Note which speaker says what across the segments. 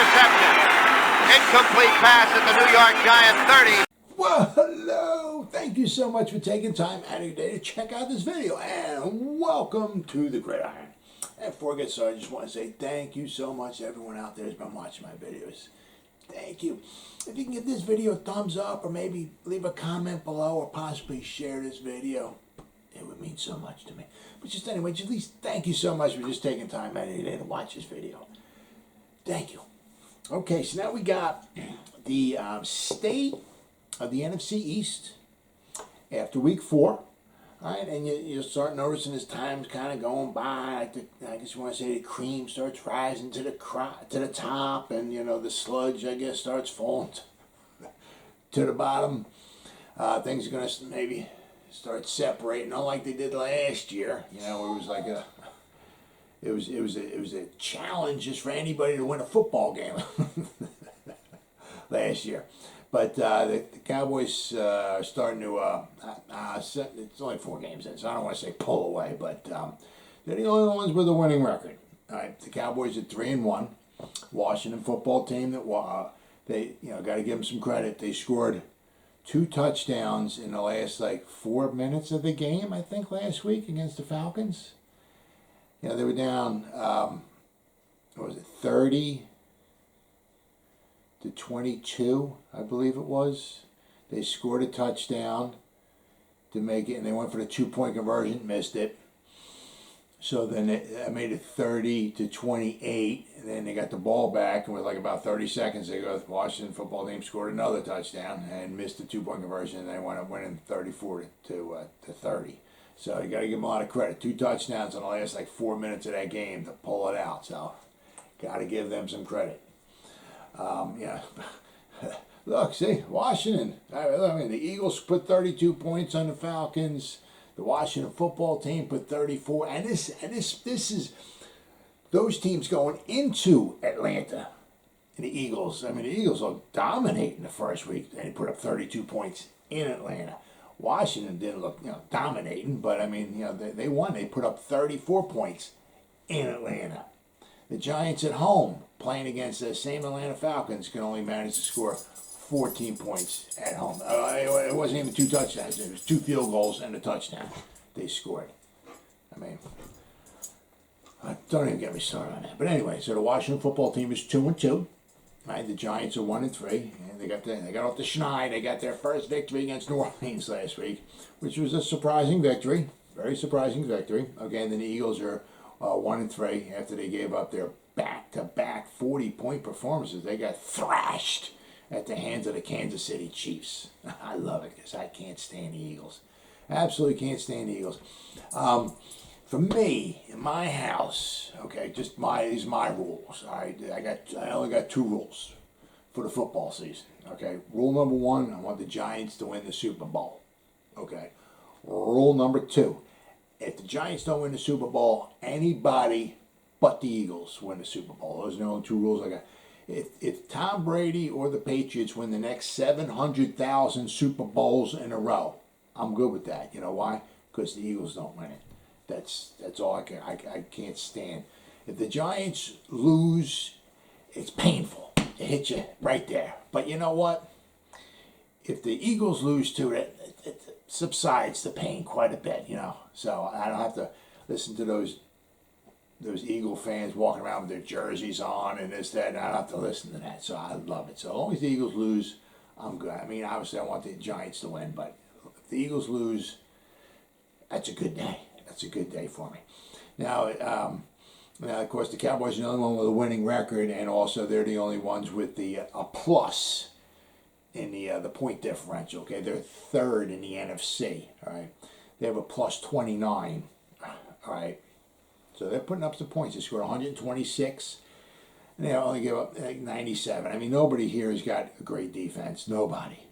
Speaker 1: interception. Incomplete pass at the New York Giants 30.
Speaker 2: Well, hello. Thank you so much for taking time out of your day to check out this video. And welcome to the Gridiron. And before I get started, I just want to say thank you so much to everyone out there who's been watching my videos. Thank you. If you can give this video a thumbs up or maybe leave a comment below or possibly share this video, it would mean so much to me. But just anyway, at least thank you so much for just taking time out of your day to watch this video. Thank you. Okay, so now we got the state of the NFC East after week 4. All right, and you start noticing as time's kind of going by, I guess you want to say the cream starts rising to the top, and the sludge, I guess, starts falling to the bottom. Things are gonna maybe start separating, not like they did last year. It was like it was a challenge just for anybody to win a football game last year. But the Cowboys are starting to, it's only 4 games in, so I don't want to say pull away, but they're the only ones with a winning record. All right, the Cowboys are 3-1. Washington football team, they got to give them some credit. They scored 2 touchdowns in the last 4 minutes of the game, I think, last week against the Falcons. They were down, 30 to 22, I believe it was. They scored a touchdown to make it, and they went for the 2-point conversion, missed it. So then they made it 30 to 28, and then they got the ball back, and with about 30 seconds, the Washington football team scored another touchdown and missed the 2-point conversion, and they went in 34 to 30. So you got to give them a lot of credit. 2 touchdowns in the last 4 minutes of that game to pull it out. So got to give them some credit. Look, see, Washington. I mean, the Eagles put 32 points on the Falcons. The Washington football team put 34, and this is those teams going into Atlanta. And the Eagles. I mean, the Eagles will dominate in the first week. They put up 32 points in Atlanta. Washington didn't look dominating, but I mean, they won. They put up 34 points in Atlanta. The Giants at home, playing against the same Atlanta Falcons, can only manage to score 14 points at home. It wasn't even 2 touchdowns. It was 2 field goals and a touchdown they scored. I mean, don't even get me started on that. But anyway, so the Washington football team is 2-2. Right, the Giants are 1-3, and they got off the schneid. They got their first victory against New Orleans last week, which was a surprising victory, very surprising victory. Okay, and then the Eagles are 1-3 after they gave up their back-to-back 40-point performances. They got thrashed at the hands of the Kansas City Chiefs. I love it because I can't stand the Eagles. Absolutely can't stand the Eagles. For me, in my house, okay, these are my rules. All right, I only got 2 rules for the football season. Okay, rule number 1: I want the Giants to win the Super Bowl. Okay, rule number 2: if the Giants don't win the Super Bowl, anybody but the Eagles win the Super Bowl. Those are the only 2 rules I got. If Tom Brady or the Patriots win the next 700,000 Super Bowls in a row, I'm good with that. You know why? Because the Eagles don't win it. That's all I can't stand. If the Giants lose, it's painful. It hits you right there. But you know what? If the Eagles lose too, it subsides the pain quite a bit, So I don't have to listen to those Eagle fans walking around with their jerseys on and this, that, and I don't have to listen to that. So I love it. So as long as the Eagles lose, I'm good. I mean, obviously I want the Giants to win, but if the Eagles lose, that's a good day. That's a good day for me. Now, of course, the Cowboys are the only one with a winning record, and also they're the only ones with a plus in the point differential. Okay, they're 3rd in the NFC. All right, they have a plus 29. All right, so they're putting up some points. They scored 126, and they only give up 97. I mean, nobody here has got a great defense. Nobody.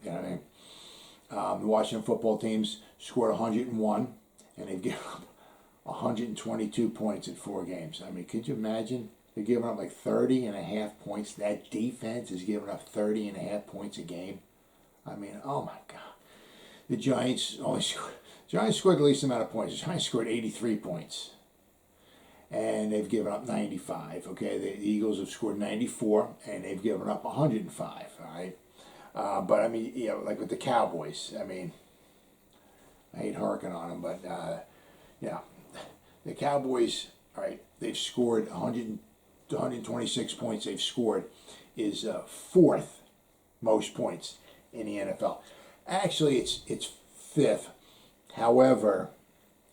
Speaker 2: You know what I mean? The Washington football teams scored 101. And they've given up 122 points in 4 games. I mean, could you imagine? They're giving up 30.5 points. That defense is giving up 30.5 points a game. I mean, oh my God. The Giants scored the least amount of points. The Giants scored 83 points. and they've given up 95. Okay, the Eagles have scored 94, and they've given up 105. All right, but I mean, like with the Cowboys, I mean, I hate harking on them, but the Cowboys, all right, they've scored 126 points. They've scored is fourth most points in the NFL. Actually, it's fifth. However,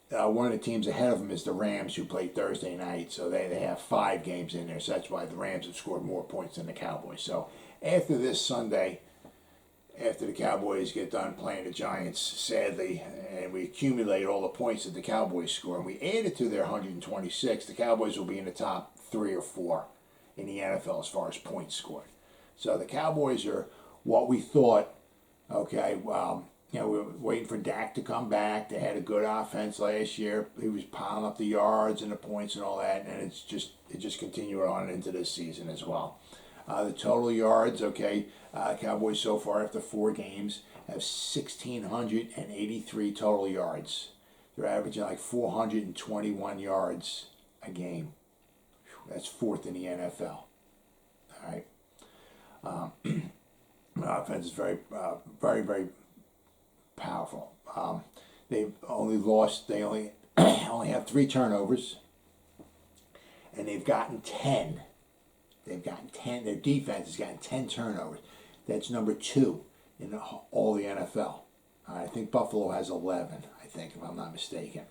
Speaker 2: one of the teams ahead of them is the Rams, who played Thursday night, so they have 5 games in there, so that's why the Rams have scored more points than the Cowboys. So after this Sunday, after the Cowboys get done playing the Giants, sadly, and we accumulate all the points that the Cowboys score, and we add it to their 126, the Cowboys will be in the top 3 or 4 in the NFL as far as points scored. So the Cowboys are what we thought. Okay, we were waiting for Dak to come back. They had a good offense last year. He was piling up the yards and the points and all that, and it just continued on into this season as well. The total yards, okay, Cowboys so far after 4 games have 1,683 total yards. They're averaging like 421 yards a game. That's 4th in the NFL. All right. Offense is very, very powerful. They've only lost. They only have 3 turnovers, and they've gotten 10. They've gotten 10. Their defense has gotten 10 turnovers. That's number 2 in all the NFL. I think Buffalo has 11. I think, if I'm not mistaken.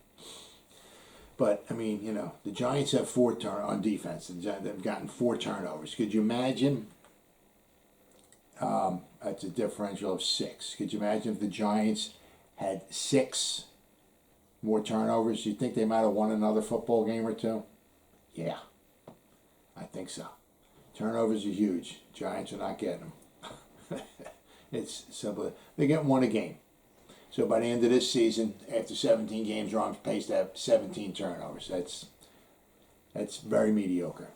Speaker 2: But I mean, the Giants have 4 on defense. They've gotten 4 turnovers. Could you imagine? That's a differential of 6. Could you imagine if the Giants had 6 more turnovers? You think they might have won another football game or 2? Yeah, I think so. Turnovers are huge. Giants are not getting them. It's simple. They get 1 a game. So by the end of this season, after 17 games, they're on pace to have 17 turnovers. That's very mediocre.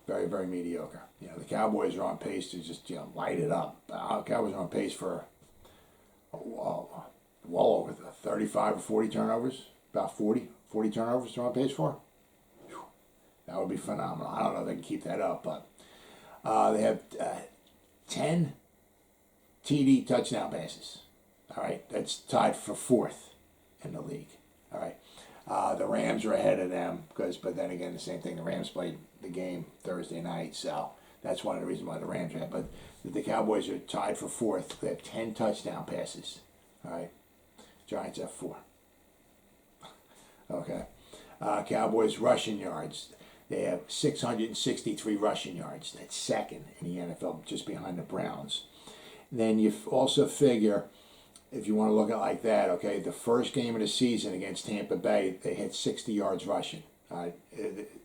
Speaker 2: Very, very mediocre. The Cowboys are on pace to just light it up. The Cowboys are on pace for well over 35 or 40 turnovers. About 40 turnovers they're on pace for. Whew. That would be phenomenal. I don't know if they can keep that up, but they have 10 TD touchdown passes. All right, that's tied for 4th in the league. All right. The Rams are ahead of them but then again, the same thing. The Rams played the game Thursday night, so that's one of the reasons why the Rams are ahead. But the Cowboys are tied for 4th. They have 10 touchdown passes. All right, Giants have 4. Okay, Cowboys rushing yards. They have 663 rushing yards. That's 2nd in the NFL, just behind the Browns. Then you also figure, if you want to look at it like that, okay, the first game of the season against Tampa Bay, they had 60 yards rushing.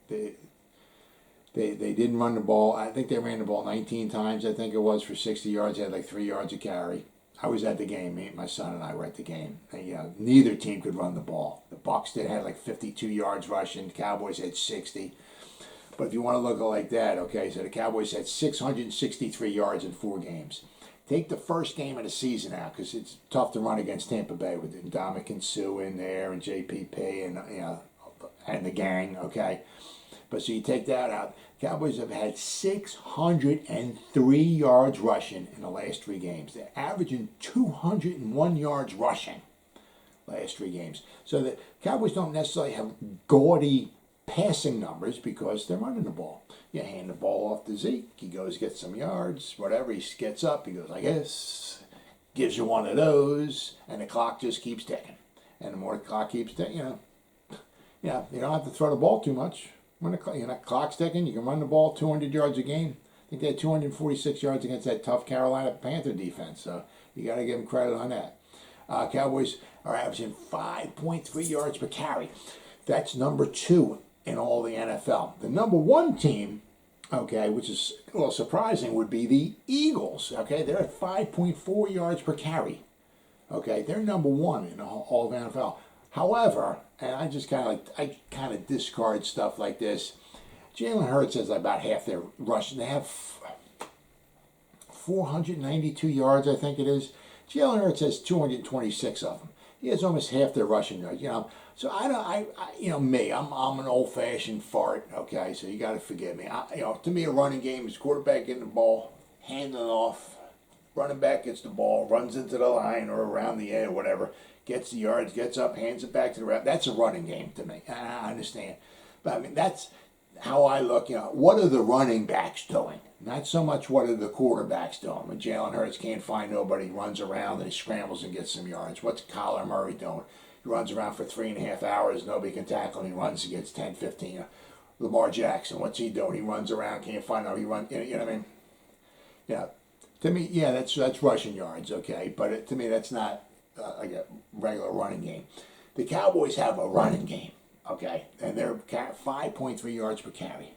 Speaker 2: They didn't run the ball. I think they ran the ball 19 times, I think it was, for 60 yards. They had like 3 yards a carry. I was at the game. My son and I were at the game. And, neither team could run the ball. The Bucs had like 52 yards rushing. The Cowboys had 60. But if you want to look at it like that, okay, so the Cowboys had 663 yards in 4 games. Take the first game of the season out, because it's tough to run against Tampa Bay with Ndamukong Suh in there and J.P. Paye and the gang, okay? But so you take that out. Cowboys have had 603 yards rushing in the last 3 games. They're averaging 201 yards rushing last 3 games. So the Cowboys don't necessarily have gaudy passing numbers because they're running the ball. You hand the ball off to Zeke, he goes gets some yards, whatever, he gets up, he goes like this, gives you one of those, and the clock just keeps ticking. And the more the clock keeps ticking, you don't have to throw the ball too much. When the clock's ticking, you can run the ball 200 yards a game. I think they had 246 yards against that tough Carolina Panther defense, so you got to give them credit on that. Cowboys are averaging 5.3 yards per carry. That's number 2 in all the NFL. The number 1 team, okay, which is a little surprising, would be the Eagles. Okay, they're at 5.4 yards per carry. Okay, they're number 1 in all of the NFL. However, and I kind of discard stuff like this. Jalen Hurts has about half their rushing. They have 492 yards, I think it is. Jalen Hurts has 226 of them. he has almost half their rushing yards. So I'm an old-fashioned fart. Okay, so you got to forgive me. To me, a running game is quarterback getting the ball, handing it off, running back gets the ball, runs into the line or around the edge or whatever, gets the yards, gets up, hands it back to the ref. That's a running game to me. I understand, but I mean that's how I look. What are the running backs doing? Not so much what are the quarterbacks doing. When Jalen Hurts can't find nobody, he runs around and he scrambles and gets some yards. What's Kyler Murray doing? He runs around for 3.5 hours, nobody can tackle him, he runs and gets 10, 15. Lamar Jackson, what's he doing? He runs around, can't find out, he runs, you know what I mean? Yeah, to me, yeah, that's rushing yards, okay, but to me that's not like a regular running game. The Cowboys have a running game, okay, and they're 5.3 yards per carry.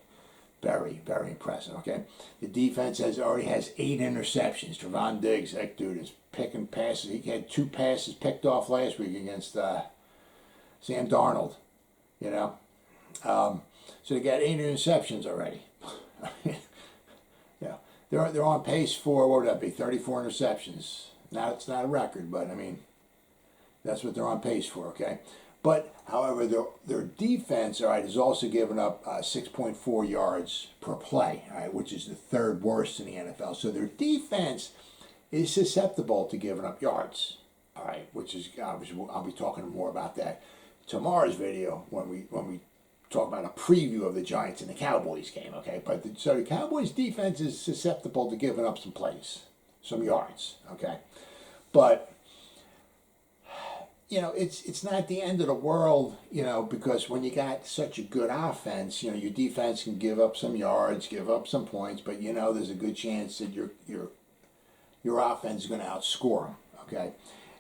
Speaker 2: Very, very impressive, okay? The defense already has 8 interceptions. Trevon Diggs, that dude is picking passes. He had 2 passes picked off last week against Sam Darnold, So they got 8 interceptions already. Yeah, they're on pace for, what would that be, 34 interceptions. Now, it's not a record, but, I mean, that's what they're on pace for, okay? But, however, their defense, all right, has also given up 6.4 yards per play, all right, which is the 3rd worst in the NFL. So their defense is susceptible to giving up yards, all right, which is obviously I'll be talking more about that tomorrow's video when we talk about a preview of the Giants and the Cowboys game, okay? But so the Cowboys defense is susceptible to giving up some plays, some yards, okay? But it's not the end of the world, because when you got such a good offense, your defense can give up some yards, give up some points, but there's a good chance that your offense is going to outscore them. Okay,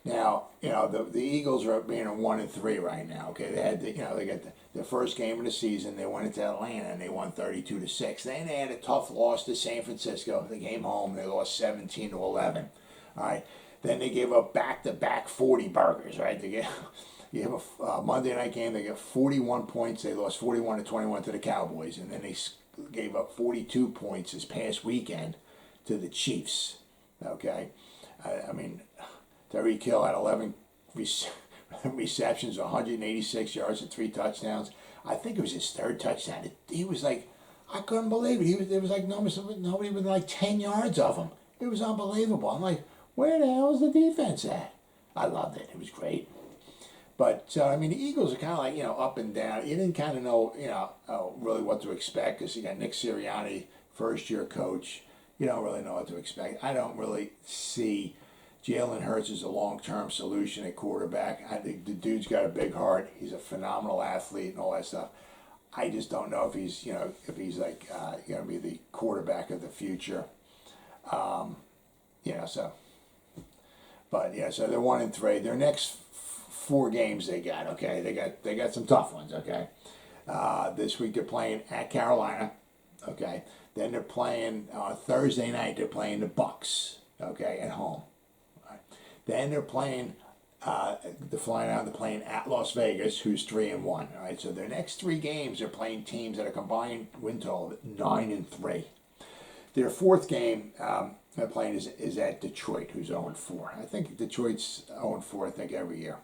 Speaker 2: now the Eagles are being a 1-3 right now. Okay, they had they got the first game of the season. They went into Atlanta and they won 32-6. Then they had a tough loss to San Francisco. They came home. They lost 17-11. All right. Then they gave up back-to-back 40 burgers, right? You have a Monday night game, they get 41 points. They lost 41-21 to the Cowboys. And then they gave up 42 points this past weekend to the Chiefs, okay? I mean, Tyreek Hill had 11 receptions, 186 yards, and 3 touchdowns. I think it was his 3rd touchdown. He was like, I couldn't believe it. There was like nobody within like 10 yards of him. It was unbelievable. I'm like, where the hell is the defense at? I loved it. It was great. But, the Eagles are kind of like, up and down. You didn't kind of know, really what to expect because you got Nick Sirianni, first-year coach. You don't really know what to expect. I don't really see Jalen Hurts as a long-term solution at quarterback. I think the dude's got a big heart. He's a phenomenal athlete and all that stuff. I just don't know if he's, like going to be the quarterback of the future. So... But yeah, so they're 1-3. Their next 4 games they got, okay, they got some tough ones, okay. This week they're playing at Carolina, okay. Then they're playing Thursday night. They're playing the Bucks, okay, at home. Right. Then they're playing. They're flying out. They're playing at Las Vegas, who's 3-1. All right, so their next 3 games they're playing teams that are combined win total of 9-3. Their 4th game they're playing is at Detroit, who's 0-4. I think Detroit's 0-4, I think, every year.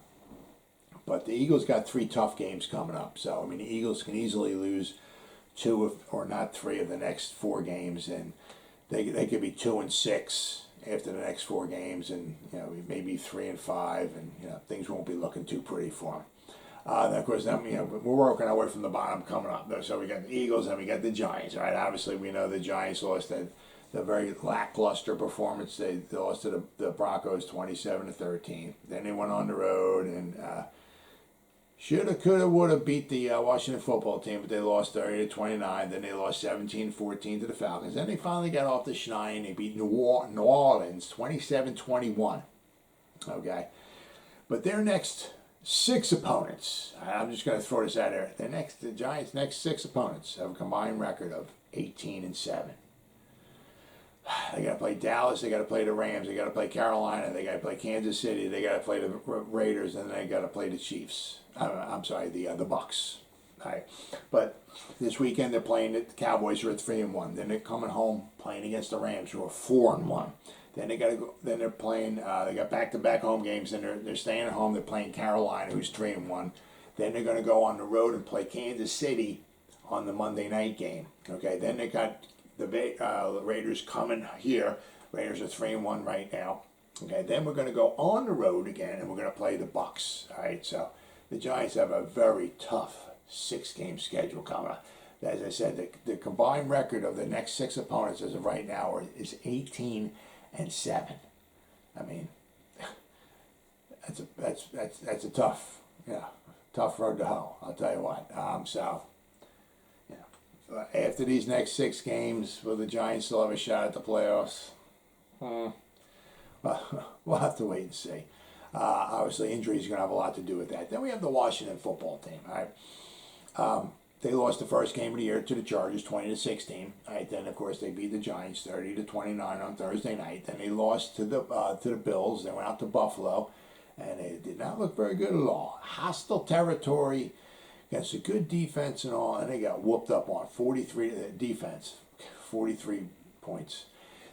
Speaker 2: But the Eagles got 3 tough games coming up. So, the Eagles can easily lose 2 or not 3 of the next 4 games. And they could be 2-6 after the next 4 games. And, maybe 3-5. And, things won't be looking too pretty for them. Then, of course, we're working our way from the bottom coming up. So we got the Eagles and we got the Giants, right? Obviously, we know the Giants lost the very lackluster performance. They lost to the Broncos 27-13. Then they went on the road and shoulda, coulda, woulda beat the Washington football team, but they lost 30-29. Then they lost 17-14 to the Falcons. Then they finally got off the schneid. They beat New Orleans 27-21. Okay, but their next 6 opponents, I'm just going to throw this out there. The Giants' next 6 opponents have a combined record of 18-7. They got to play Dallas. They got to play the Rams. They got to play Carolina. They got to play Kansas City. They got to play the Raiders, and then they got to play the Chiefs. The Bucks. All right, but this weekend they're playing the Cowboys, who are 3-1. Then they're coming home playing against the Rams, who are 4-1. Then they got to go. Then they're playing. They got back-to-back home games, and they're staying at home. They're playing Carolina, who's 3-1. Then they're going to go on the road and play Kansas City on the Monday night game. Okay. Then they got the Raiders coming here. Raiders are 3-1 right now. Okay. Then we're going to go on the road again, and we're going to play the Bucks. All right. So the Giants have a very tough 6-game schedule coming up. As I said, the combined record of the next 6 opponents as of right now is 18-7. I mean, that's a tough road to hoe. I'll tell you what. After these next 6 games, will the Giants still have a shot at the playoffs? Well, we'll have to wait and see. Obviously, injuries are going to have a lot to do with that. Then we have the Washington football team. All right. They lost the first game of the year to the Chargers, 20-16. Right, then of course they beat the Giants, 30-29 on Thursday night. Then they lost to the Bills. They went out to Buffalo, and they did not look very good at all. Hostile territory against a good defense and all, and they got whooped up on 43 defense, 43 points.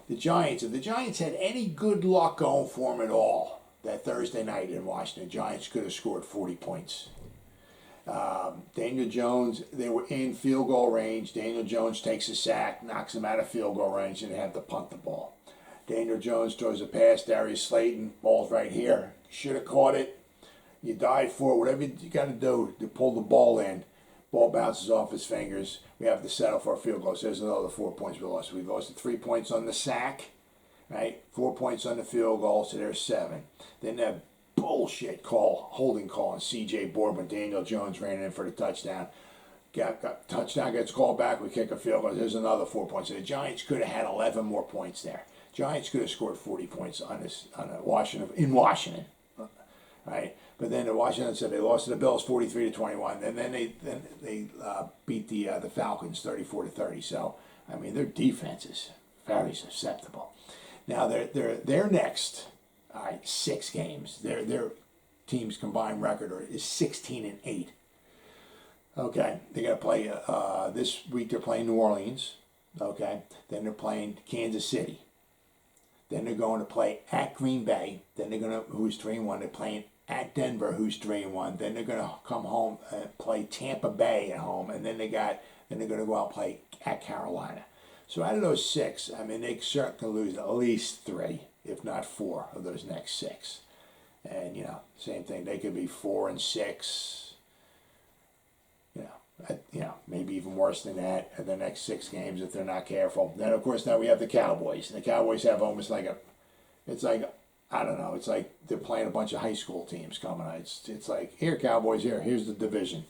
Speaker 2: The Giants, if the Giants had any good luck going for them at all that Thursday night in Washington, the Giants could have scored 40 points. Daniel Jones, they were in field goal range. Daniel Jones takes a sack, knocks him out of field goal range, and they have to punt the ball. Daniel Jones throws a pass. Darius Slayton, ball's right here. Should have caught it. You died for it. Whatever you got to do to pull the ball in. Ball bounces off his fingers. We have to settle for a field goal. So there's another 4 points we lost. We lost 3 points on the sack, right? 4 points on the field goal, so there's 7. Then that bullshit holding call on C.J. Board when Daniel Jones ran in for the touchdown. Touchdown gets called back. We kick a field goal. There's another 4 points. So the Giants could have had 11 more points there. Giants could have scored 40 points in Washington, right? But then the Washington said they lost to the Bills 43-21, and then they beat the Falcons 34-30. So I mean their defense is very susceptible. Now they're next. All right, 6 games. Their team's combined record is 16-8. Okay, they got to play this week. They're playing New Orleans. Okay, then they're playing Kansas City. Then they're going to play at Green Bay. Then they're going to who's 3-1. They're playing at Denver, who's 3-1. Then they're going to come home and play Tampa Bay at home, and then they're going to go out and play at Carolina. So out of those 6, I mean they certainly lose at least 3. If not 4 of those next 6. And, same thing. They could be 4-6. Maybe even worse than that at the next 6 games if they're not careful. Then, of course, now we have the Cowboys. And the Cowboys have almost I don't know, it's like they're playing a bunch of high school teams coming on. It's like, here, Cowboys, here's the division.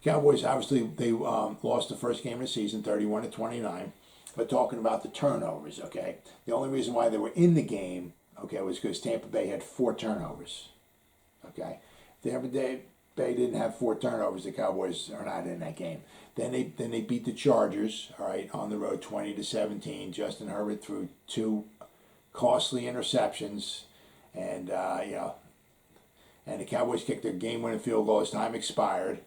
Speaker 2: Cowboys, obviously, they lost the first game of the season, 31-29. But talking about the turnovers, okay, the only reason why they were in the game, okay, was because Tampa Bay had 4 turnovers, okay. Tampa Bay didn't have 4 turnovers. The Cowboys are not in that game. Then they beat the Chargers, all right, on the road, 20-17. Justin Herbert threw 2 costly interceptions, and and the Cowboys kicked their game-winning field goal as time expired.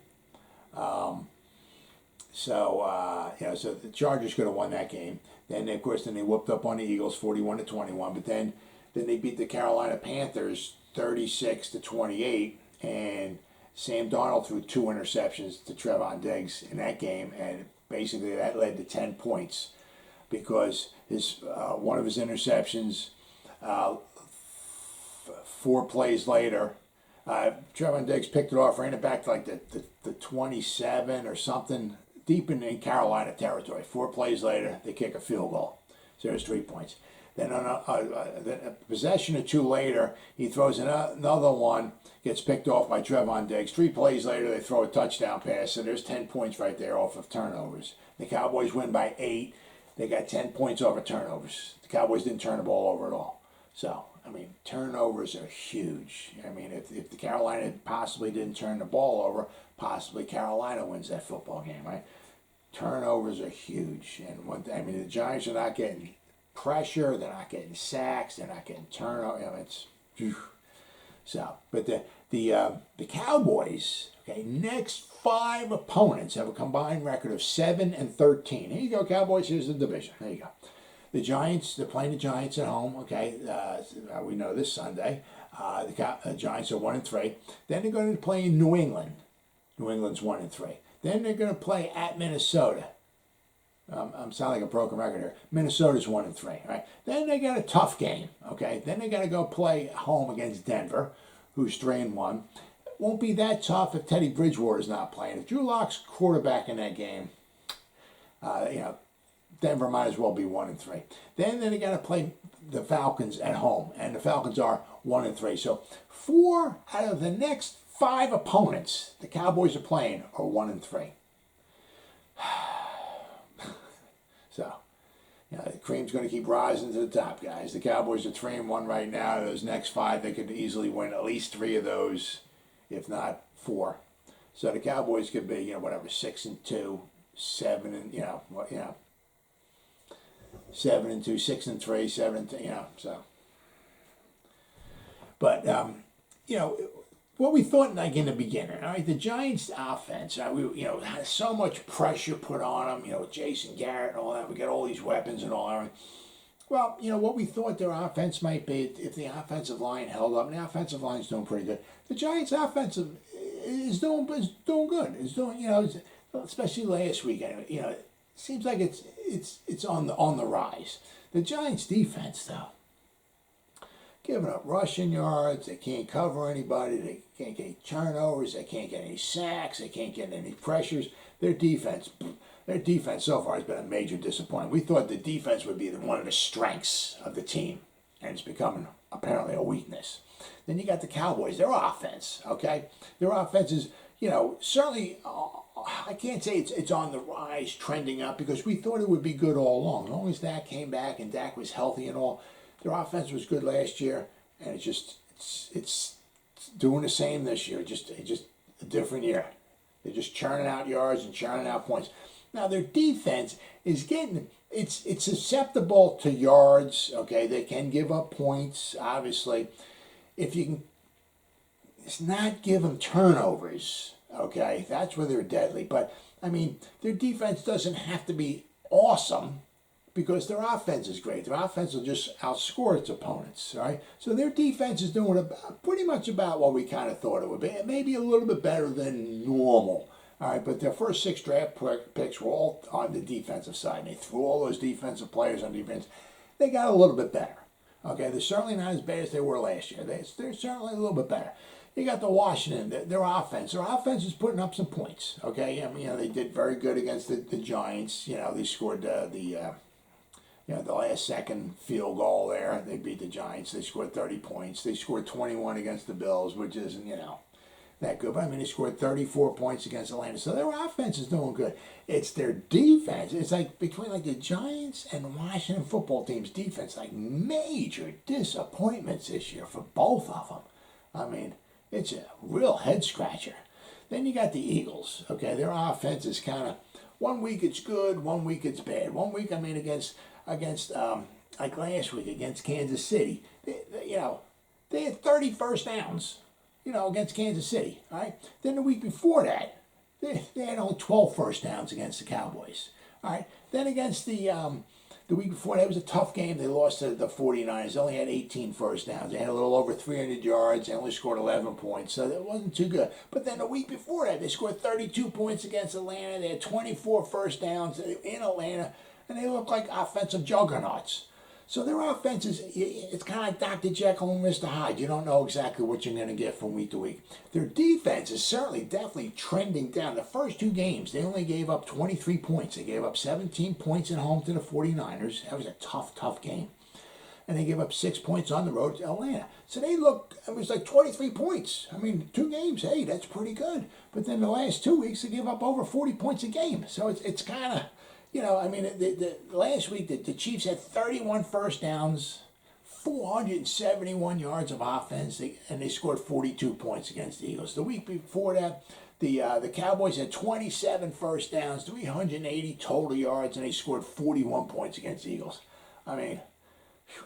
Speaker 2: So the Chargers could have won that game. Then, of course, they whooped up on the Eagles 41-21. But then they beat the Carolina Panthers 36-28. And Sam Darnold threw 2 interceptions to Trevon Diggs in that game. And basically that led to 10 points because one of his interceptions, 4 plays later, Trevon Diggs picked it off, ran it back to like the 27 or something, deep in Carolina territory. 4 plays later, they kick a field goal. So there's 3 points. Then on a possession or 2 later, he throws another one, gets picked off by Trevon Diggs. 3 plays later, they throw a touchdown pass. So there's 10 points right there off of turnovers. The Cowboys win by 8. They got 10 points over turnovers. The Cowboys didn't turn the ball over at all. So, I mean, turnovers are huge. I mean, if the Carolina possibly didn't turn the ball over, possibly Carolina wins that football game, right? Turnovers are huge. And the Giants are not getting pressure, they're not getting sacks, they're not getting turnovers. So, but the Cowboys, okay, next 5 opponents have a combined record of 7-13. Here you go, Cowboys. Here's the division. There you go. The Giants, they're playing the Giants at home, okay? We know this Sunday. The Giants are 1-3. Then they're going to play in New England. New England's 1-3. Then they're going to play at Minnesota. I'm sounding like a broken record here. Minnesota's 1-3, right? Then they got a tough game, okay? Then they got to go play home against Denver, who's 3-1. It won't be that tough if Teddy Bridgewater's not playing. If Drew Lock's quarterback in that game, Denver might as well be 1-3. Then they got to play the Falcons at home, and the Falcons are 1-3. So 4 out of the next 5 opponents the Cowboys are playing are 1-3. So, the cream's going to keep rising to the top, guys. The Cowboys are 3-1 right now. Those next 5, they could easily win at least 3 of those, if not 4. So the Cowboys could be, 6-2, 7-2, 6-3, 7, so. But, what we thought in the beginning, all right, the Giants' offense, we had so much pressure put on them, with Jason Garrett and all that. We got all these weapons and all that. Well, what we thought their offense might be if the offensive line held up, and the offensive line's doing pretty good. The Giants' offensive is doing good. It's doing, especially last week. It seems like it's on the rise. The Giants' defense, though, giving up rushing yards. They can't cover anybody. They can't get turnovers. They can't get any sacks. They can't get any pressures. Their defense so far has been a major disappointment. We thought the defense would be one of the strengths of the team, and it's becoming apparently a weakness. Then you got the Cowboys. Their offense, okay? Their offense is, certainly, I can't say it's on the rise, trending up, because we thought it would be good all along. As long as Dak came back and Dak was healthy and all, their offense was good last year, and it's doing the same this year. Just a different year. They're just churning out yards and churning out points. Now their defense is it's susceptible to yards. Okay, they can give up points. Obviously, if you can, it's not give them turnovers. Okay, that's where they're deadly. But their defense doesn't have to be awesome, because their offense is great. Their offense will just outscore its opponents, all right? So their defense is doing pretty much about what we kind of thought it would be. Maybe a little bit better than normal, all right? But their first 6 draft picks were all on the defensive side. And they threw all those defensive players on defense. They got a little bit better, okay? They're certainly not as bad as they were last year. They're certainly a little bit better. You got the Washington, their offense. Their offense is putting up some points, okay? They did very good against the Giants. They scored the last second field goal there. They beat the Giants. They scored 30 points. They scored 21 against the Bills, which isn't, that good. But they scored 34 points against Atlanta. So their offense is doing good. It's their defense. It's like between the Giants and Washington football team's defense, major disappointments this year for both of them. It's a real head scratcher. Then you got the Eagles. Okay, their offense is kind of, one week it's good, one week it's bad. One week, against like last week against Kansas City, they had 30 first downs, against Kansas City, all right? Then the week before that, they had only 12 first downs against the Cowboys, all right? Then against the week before that was a tough game. They lost to the 49ers. They only had 18 first downs. They had a little over 300 yards. They only scored 11 points, so that wasn't too good. But then the week before that, they scored 32 points against Atlanta. They had 24 first downs in Atlanta, and they look like offensive juggernauts. So their offense it's kind of like Dr. Jekyll and Mr. Hyde. You don't know exactly what you're going to get from week to week. Their defense is definitely trending down. The first 2 games, they only gave up 23 points. They gave up 17 points at home to the 49ers. That was a tough game. And they gave up 6 points on the road to Atlanta. So it was like 23 points. 2 games, hey, that's pretty good. But then the last 2 weeks, they gave up over 40 points a game. So it's kind of, the last week the Chiefs had 31 first downs, 471 yards of offense, and they scored 42 points against the Eagles. The week before that, the Cowboys had 27 first downs, 380 total yards, and they scored 41 points against the Eagles. And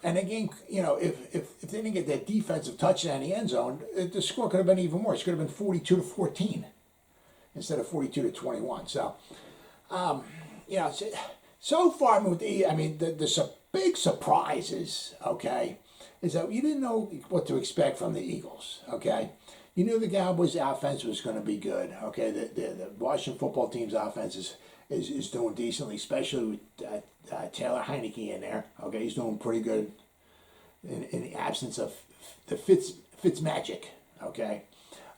Speaker 2: again, if they didn't get that defensive touchdown in the end zone, the score could have been even worse. It could have been 42-14 instead of 42-21. So, so far, the big surprises, okay, is that you didn't know what to expect from the Eagles, okay? You knew the Cowboys' offense was going to be good, okay? The Washington football team's offense is doing decently, especially with Taylor Heineke in there, okay? He's doing pretty good in the absence of the Fitz magic, okay?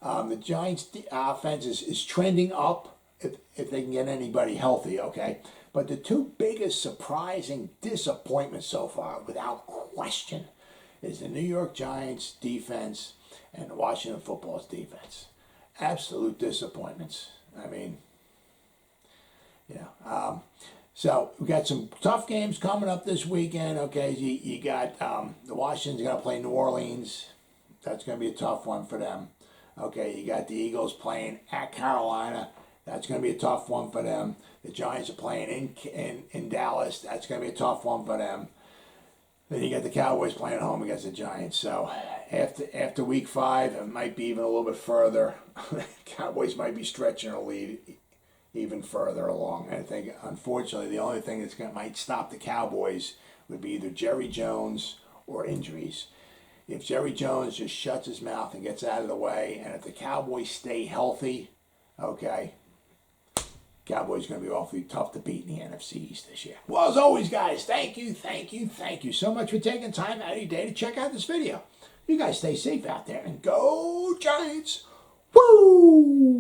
Speaker 2: The Giants' offense is trending up if they can get anybody healthy, okay? But the two biggest surprising disappointments so far, without question, is the New York Giants' defense and the Washington football's defense. Absolute disappointments. I mean, so we got some tough games coming up this weekend, okay? You got the Washington's going to play New Orleans. That's going to be a tough one for them. Okay, you got the Eagles playing at Carolina. That's going to be a tough one for them. The Giants are playing in Dallas. That's going to be a tough one for them. Then you got the Cowboys playing at home against the Giants. So after week 5, it might be even a little bit further. Cowboys might be stretching a lead even further along. I think, unfortunately, the only thing might stop the Cowboys would be either Jerry Jones or injuries. If Jerry Jones just shuts his mouth and gets out of the way, and if the Cowboys stay healthy, okay, Cowboys going to be awfully tough to beat in the NFC East this year. Well, as always, guys, thank you so much for taking time out of your day to check out this video. You guys stay safe out there, and go Giants! Woo!